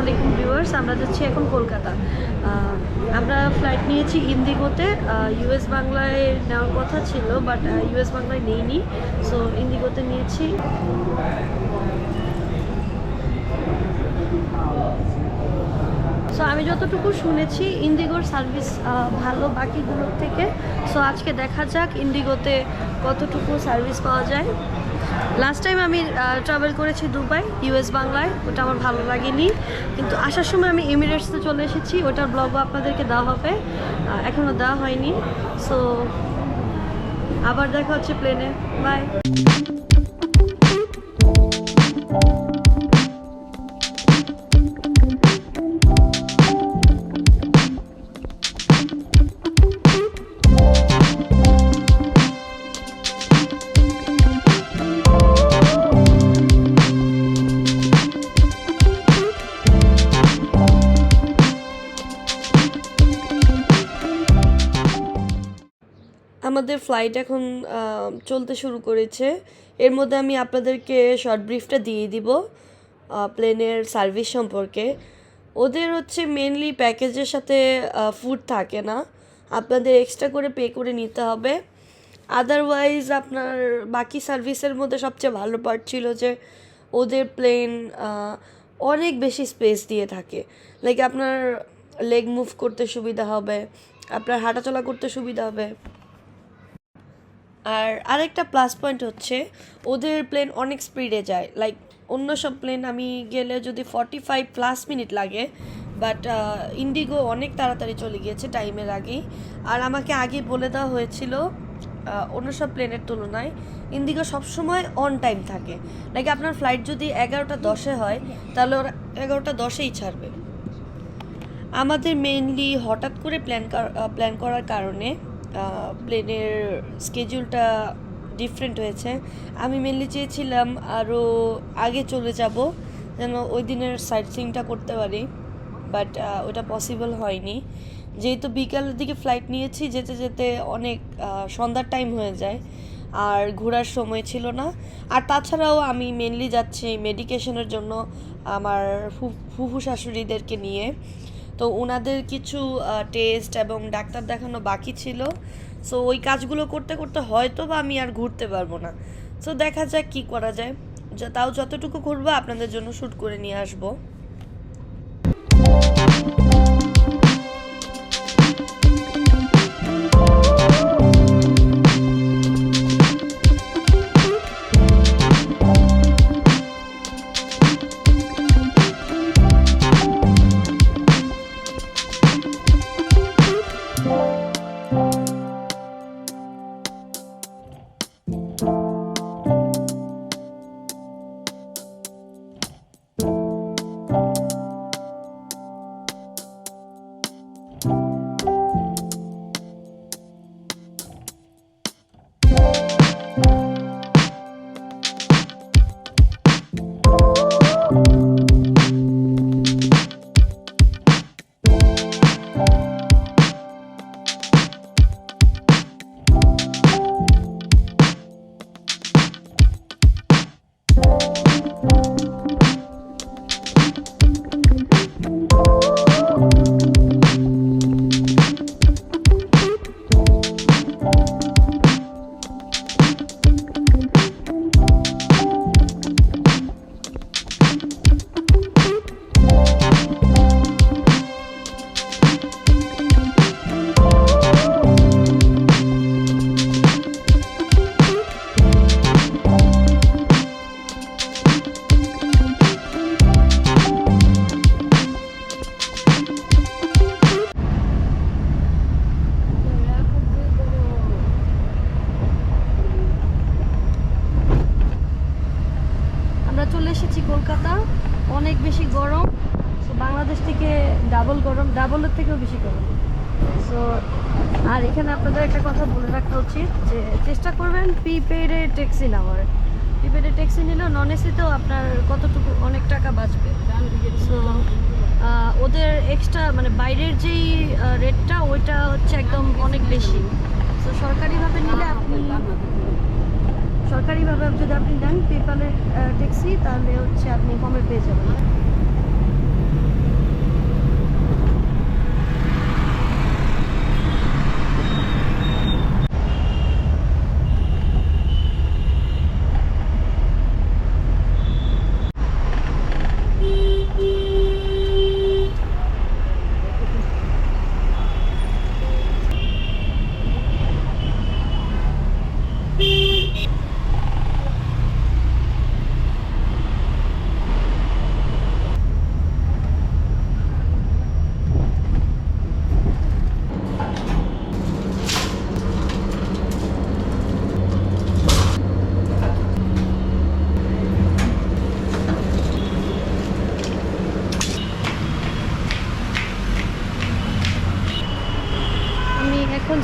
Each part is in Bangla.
আলাইকুম ভিউয়ার্স, আমরা যাচ্ছি এখন কলকাতা। আমরা ফ্লাইট নিয়েছি ইন্ডিগোতে। ইউএস বাংলায় নেওয়ার কথা ছিল, বাট ইউএস বাংলায় নেইনি, সো ইন্ডিগোতে নিয়েছি। সো আমি যতটুকু শুনেছি ইন্ডিগোর সার্ভিস ভালো বাকিগুলোর থেকে। সো আজকে দেখা যাক ইন্ডিগোতে কতটুকু সার্ভিস পাওয়া যায়। লাস্ট টাইম আমি ট্রাভেল করেছি দুবাই ইউএস বাংলায়, ওটা আমার ভালো লাগেনি, কিন্তু আসার সময় আমি এমিরেটসে চলে এসেছি, ওটার ব্লগও আপনাদেরকে দেওয়া হবে, এখনও দেওয়া হয়নি। সো আবার দেখা হচ্ছে প্লেনে, বাই। আমাদের ফ্লাইট এখন চলতে শুরু করেছে। এর মধ্যে আমি আপনাদেরকে শর্ট ব্রিফটা দিয়ে দিব প্লেনের সার্ভিস সম্পর্কে। ওদের হচ্ছে মেনলি প্যাকেজের সাথে ফুড থাকে না, আপনাদের এক্সট্রা করে পে করে নিতে হবে। আদারওয়াইজ আপনার বাকি সার্ভিসের মধ্যে সবচেয়ে ভালো পার্ট ছিল যে ওদের প্লেন অনেক বেশি স্পেস দিয়ে থাকে। লাইক আপনার লেগ মুভ করতে সুবিধা হবে, আপনার হাঁটাচলা করতে সুবিধা হবে। আর আরেকটা প্লাস পয়েন্ট হচ্ছে ওদের প্লেন অনেক স্পিডে যায়। লাইক অন্য সব প্লেন আমি গেলে যদি 45+ মিনিট লাগে, বাট ইন্ডিগো অনেক তাড়াতাড়ি চলে গিয়েছে টাইমের আগেই। আর আমাকে আগে বলে দেওয়া হয়েছিল অন্য সব প্লেনের তুলনায় ইন্ডিগো সবসময় অন টাইম থাকে। লাইক আপনার ফ্লাইট যদি 11টা 10-এ হয়, তাহলে ওরা 11টা 10-এই ছাড়বে। আমাদের মেইনলি হঠাৎ করে প্ল্যান করার কারণে প্লেনের স্কেডিউলটা ডিফারেন্ট হয়েছে। আমি মেনলি চেয়েছিলাম আরও আগে চলে যাব, যেন ওই দিনের সাইট সিইংটা করতে পারি, বাট ওটা পসিবল হয়নি। যেহেতু বিকালের দিকে ফ্লাইট নিয়েছি, যেতে যেতে অনেক সন্ধ্যার টাইম হয়ে যায়, আর ঘোরার সময় ছিল না। আর তাছাড়াও আমি মেনলি যাচ্ছি মেডিকেশনের জন্য আমার ফুফু শাশুড়িদেরকে নিয়ে, তো ওনাদের কিছু টেস্ট এবং ডাক্তার দেখানো বাকি ছিল। সো ওই কাজগুলো করতে করতে হয়তো বা আমি আর ঘুরতে পারবো না। সো দেখা যাক কী করা যায়, তাও যতটুকু ঘুরবো আপনাদের জন্য শ্যুট করে নিয়ে আসবো। চলে এসেছি কলকাতা, অনেক বেশি গরম। সো বাংলাদেশ থেকে ডাবল গরম, ডাবলের থেকেও বেশি গরম। সো আর এখানে আপনাদের একটা কথা বলে রাখা উচিত যে চেষ্টা করবেন প্রিপেডে ট্যাক্সি নেওয়ার। প্রিপেডে ট্যাক্সি নিলেও নন এসিতেও আপনার কতটুকু অনেক টাকা বাঁচবে। সো ওদের এক্সট্রা মানে বাইরের যেই রেটটা ওইটা হচ্ছে একদম অনেক বেশি। সো সরকারিভাবে নিলে আপনি সরকারিভাবে যদি আপনি নেন পেপালের ট্যাক্সি, তাহলে হচ্ছে আপনি কমে পেয়ে যাবেন।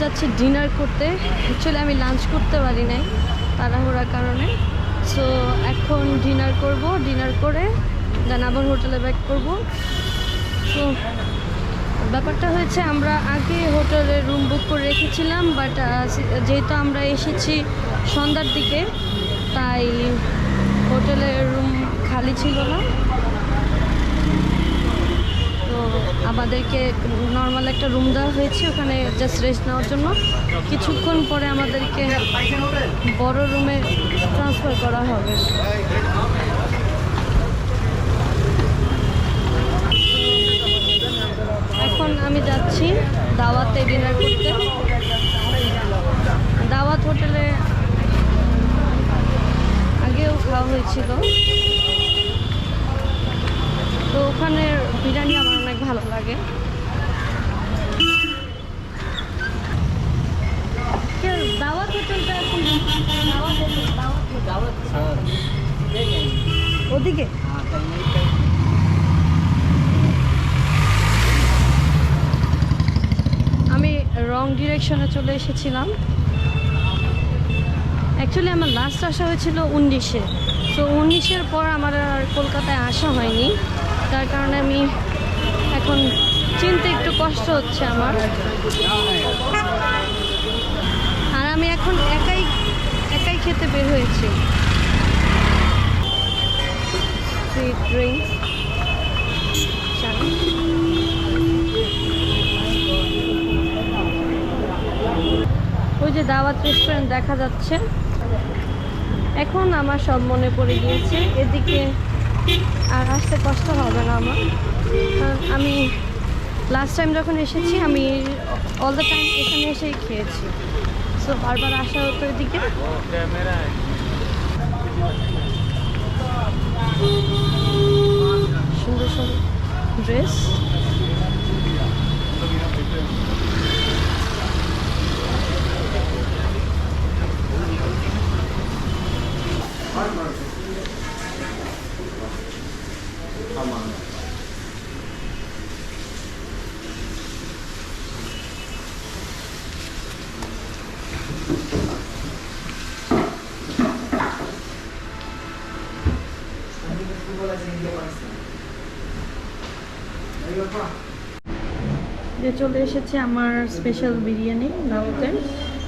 যাচ্ছি ডিনার করতে। অ্যাকচুয়ালি আমি লাঞ্চ করতে পারি নাই তাড়াহুড়ার কারণে। সো এখন ডিনার করব, ডিনার করে দেন আবার হোটেলে ব্যাক করব। সো ব্যাপারটা হয়েছে আমরা আগে হোটেলে রুম বুক করে রেখেছিলাম, বাট যেহেতু আমরা এসেছি সন্ধ্যার দিকে তাই হোটেলের রুম খালি ছিল না। তো আমাদেরকে নর্মাল একটা রুম দেওয়া হয়েছে, ওখানে জাস্ট রেস্ট নেওয়ার জন্য। কিছুক্ষণ পরে আমাদেরকে বড় রুমে ট্রান্সফার করা হবে। এখন আমি যাচ্ছি দাওয়াতে ডিনার করতে। দাওয়াত হোটেলে আগেও খাওয়া হয়েছিল, তো ওখানের বিরিয়ানি আমার অনেক ভালো লাগে। দাওয়াত হোটেলটা এখন ওদিকে আমি রং ডিরেকশনে চলে এসেছিলাম। অ্যাকচুয়ালি আমার লাস্ট আসা হয়েছিল 19-এ। তো 19-এর পর আমার আর কলকাতায় আসা হয়নি, তার কারণে আমি এখন চিনতে একটু কষ্ট হচ্ছে আমার। আর আমি এখন একাই খেতে বের হয়েছি। সুইট ড্রিঙ্কস, ওই যে দাওয়াত রেস্টুরেন্ট দেখা যাচ্ছে। এখন আমার সব মনে পড়ে গিয়েছে, এদিকে আর আসতে কষ্ট হবে না আমার, কারণ আমি লাস্ট টাইম যখন এসেছি আমি অল দ্য টাইম এখানে এসেই খেয়েছি। সো বারবার আসা হতো এদিকে। সুন্দর সুন্দর ড্রেস। যে চলে এসেছে আমার স্পেশাল বিরিয়ানি দাওয়াতের।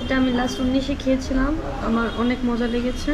এটা আমি লাস্ট 19-এ খেয়েছিলাম, আমার অনেক মজা লেগেছে।